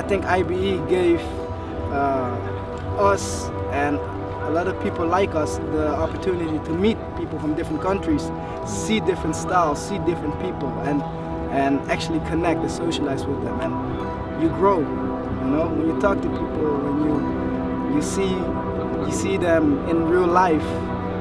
think IBE gave us and a lot of people like us the opportunity to meet people from different countries, see different styles, see different people, and actually connect and socialize with them. And you grow, you know, when you talk to people, when you see them in real life,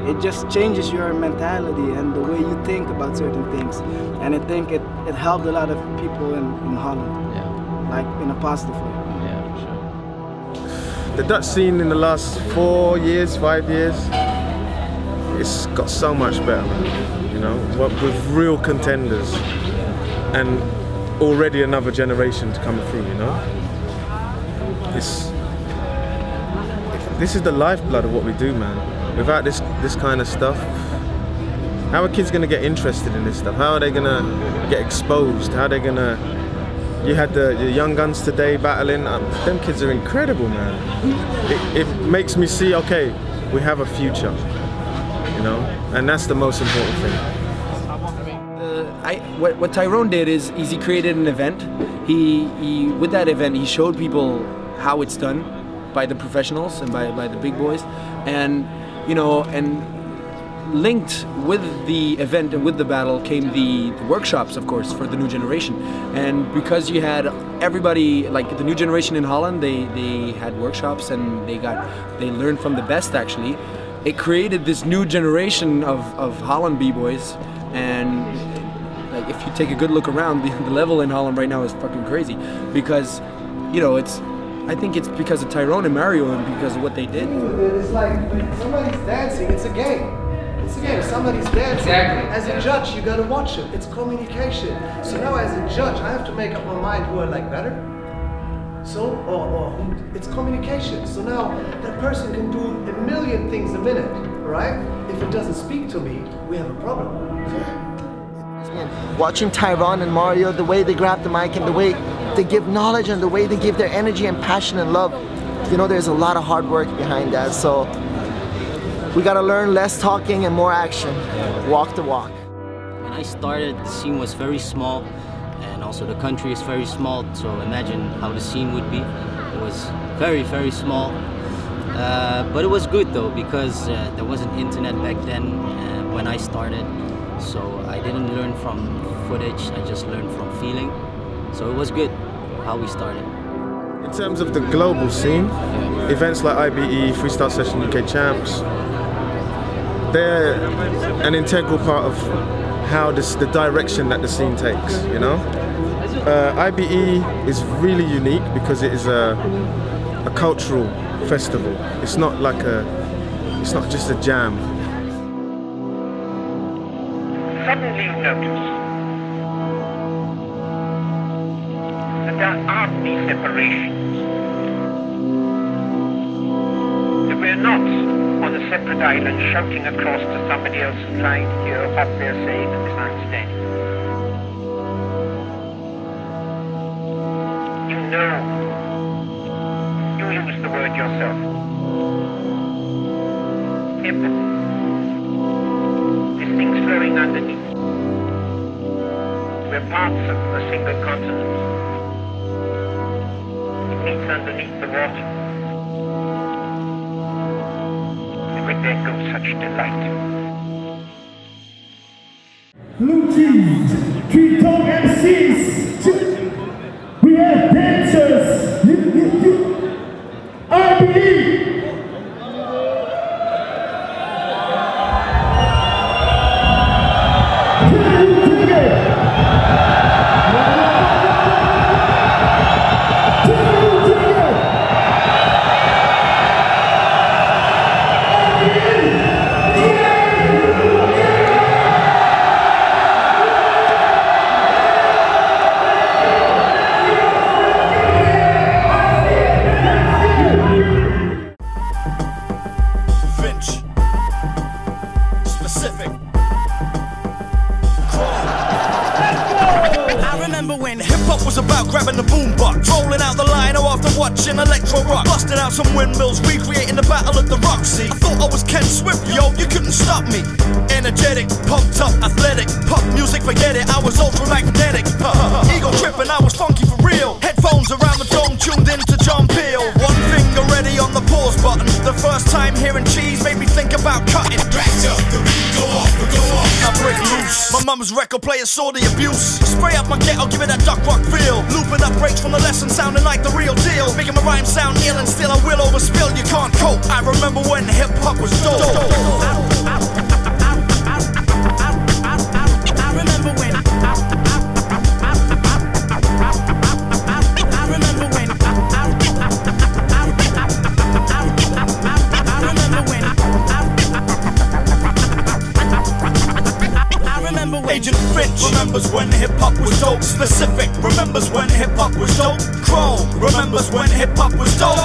it just changes your mentality and the way you think about certain things. And I think it helped a lot of people in Holland, like in a positive way. Yeah, for sure. The Dutch scene in the last 4 years, 5 years, it's got so much better, man. You know, with real contenders and already another generation to come through, you know. This is the lifeblood of what we do, man. Without this kind of stuff, how are kids gonna get interested in this stuff? How are they gonna get exposed? How are they gonna... You had the young guns today battling. Them kids are incredible, man. It makes me see, okay, we have a future, you know, and that's the most important thing. What Tyrone did is he created an event. With that event, he showed people how it's done by the professionals and by the big boys, and you know, and linked with the event and with the battle came the workshops, of course, for the new generation. And because you had everybody, like the new generation in Holland, they had workshops and they learned from the best. Actually, it created this new generation of Holland b-boys. And like, if you take a good look around, the level in Holland right now is fucking crazy, because you know, I think it's because of Tyrone and Mario and because of what they did. It's like when somebody's dancing, it's a game. It's a game. Somebody's dancing. Exactly. As a judge, you gotta watch it. It's communication. So now, as a judge, I have to make up my mind who I like better. So, or who, it's communication. So now that person can do a million things a minute, right? If it doesn't speak to me, we have a problem. Watching Tyrone and Mario, the way they grab the mic and the way they give knowledge and the way they give their energy and passion and love, you know, there's a lot of hard work behind that. So we gotta learn less talking and more action. Walk the walk. When I started, the scene was very small, and also the country is very small, so imagine how the scene would be. It was very, very small. But it was good though, because there wasn't internet back then when I started. So I didn't learn from footage, I just learned from feeling. So it was good how we started. In terms of the global scene, events like IBE, Freestyle Session UK Champs, they're an integral part of how the direction that the scene takes, you know? IBE is really unique because it is a cultural festival. It's not like it's not just a jam. Suddenly you notice that there aren't these separations. That we're not on a separate island shouting across to somebody else trying to hear what they're saying and misunderstanding. You know, you use the word yourself. Empathy. This thing's flowing underneath. We're parts of a single continent. It meets underneath the water. And with there goes such delight. Blue team, three top MCs. We have dancers. IBE. When hip-hop was about grabbing the boombox, rolling out the line after watching electro rock, busting out some windmills, recreating the battle at the Roxy. I thought I was Ken Swift, yo, you couldn't stop me. Energetic, pumped up, athletic, pop music, forget it, I was ultra magnetic. Ego tripping, I was funky for real. Headphones around the dome, tuned Mum's record player saw the abuse. Spray up my ghetto, give it that duck rock feel. Looping up breaks from the lesson, sounding like the real deal. Making my rhyme sound ill and still I will overspill. You can't cope. I remember when hip hop was dope. I remember when. Agent Finch remembers when hip-hop was dope. Specific remembers when hip-hop was dope. Chrome remembers when hip-hop was dope.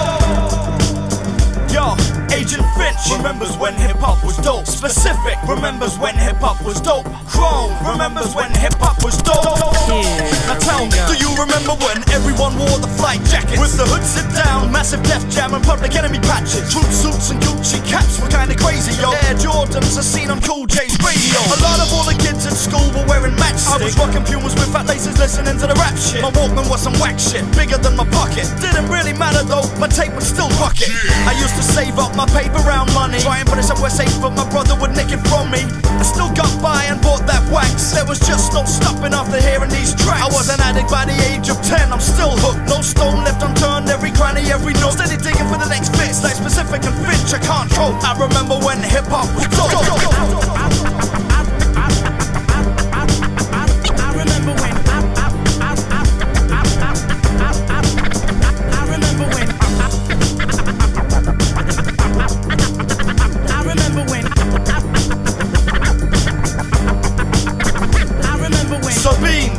Yo, Agent Finch remembers when hip-hop was dope. Specific remembers when hip-hop was dope. Chrome remembers when hip-hop was dope. Now tell me, do you remember when everyone wore the flight jackets with the hood sit down, massive Def Jam and Public Enemy patches? Troop suits and Gucci caps were kinda crazy, yo. Air Jordans are seen on Cool J's radio. A lot of all the kids at school were wearing matchsticks. I was rocking Pumas with fat laces listening to the rap shit. My Walkman was some whack shit, bigger than my pocket. Didn't really matter though, my tape would still rock it. I used to save up my paper round money, try and put it somewhere safe, but my brother would nick it from me. I still got by and bought that wax. There was just no stopping after hearing these tracks. I was an addict by the age of 10, I'm still hooked. No stone left unturned, every cranny, every nook. Steady digging for the next fix, like Specific and Finch, I can't cope. I remember when hip-hop was dope.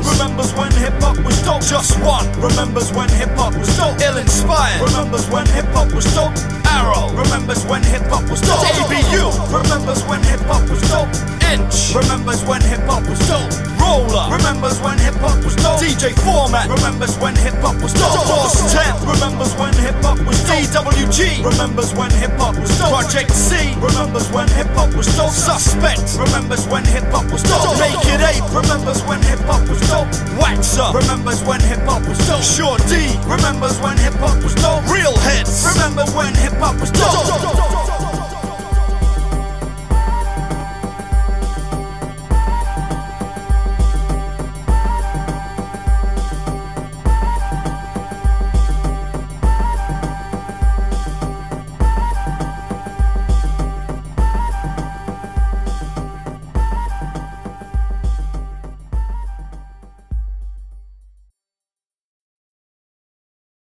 Remembers when hip-hop was dope. Just One remembers when hip-hop was dope. Ill Inspired remembers when hip-hop was dope. Arrow remembers when hip-hop was dope. ABU remembers when hip-hop was dope. Inch remembers when hip-hop was dope. Roller remembers when hip-hop was dope. DJ Format remembers when hip-hop was dope. Force 10 remembers when hip-hop was dope. DWG remembers when hip-hop was dope. Project C remembers when hip-hop was dope. Suspect remembers when hip-hop was dope. Naked Ape remembers when hip-hop was dope. Waxer remembers when hip-hop was dope. Sure D remembers when hip-hop was dope. Real Heads remember when hip-hop was dope.